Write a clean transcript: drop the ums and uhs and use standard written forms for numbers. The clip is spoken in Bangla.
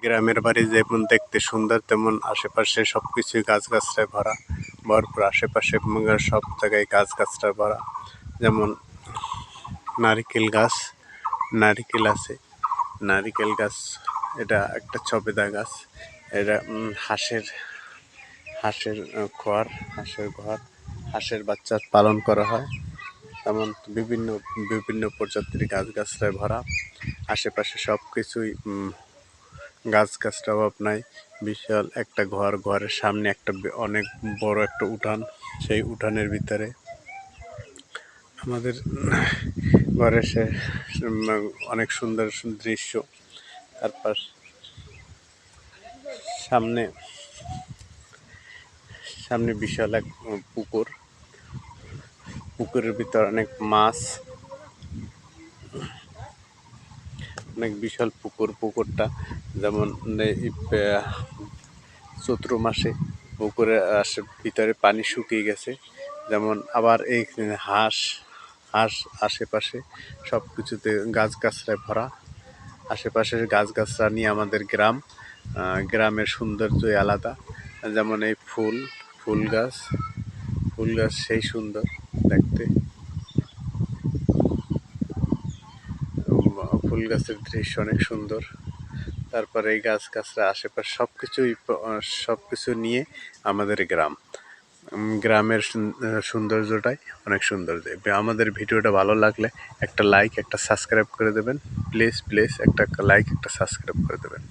গ্রামের বাড়ি যেমন দেখতে সুন্দর, তেমন আশেপাশে সবকিছুই গাছগাছড়ায় ভরা, ভরপুর। আশেপাশে সব জায়গায় গাছগাছড়ায় ভরা। যেমন নারিকেল গাছ, নারিকেল আছে, নারিকেল গাছ এটা একটা ছবেদা গাছ। এটা হাঁসের ঘর, হাঁসের বাচ্চা পালন করা হয়। তেমন বিভিন্ন বিভিন্ন প্রজাতির গাছগাছড়ায় ভরা। আশেপাশে সব কিছুই গাছগাছড়ার অভাব নাই। বিশাল একটা ঘর, ঘরের সামনে একটা অনেক বড় একটা উঠান। সেই উঠানের ভিতরে আমাদের ঘরের অনেক সুন্দর দৃশ্য। তারপর সামনে বিশাল এক পুকুর, পুকুরের ভিতর অনেক মাছ, অনেক বিশাল পুকুর। পুকুরটা যেমন চৈত্র মাসে পুকুরের ভিতরে পানি শুকিয়ে গেছে। যেমন আবার এই হাঁস আশেপাশে সব কিছুতে গাছগাছড়ায় ভরা। আশেপাশের গাছগাছড়া নিয়ে আমাদের গ্রামের সৌন্দর্যই আলাদা। যেমন এই ফুল গাছ সেই সুন্দর দেখতে। ফুল গাছের দৃশ্য অনেক সুন্দর। তারপরে এই গাছগাছরা আশেপাশে সবকিছু নিয়ে আমাদের গ্রামের সৌন্দর্যটাই অনেক সুন্দর। আমাদের ভিডিওটা ভালো লাগলে একটা লাইক, একটা সাবস্ক্রাইব করে দেবেন। প্লিজ একটা লাইক, একটা সাবস্ক্রাইব করে দেবেন।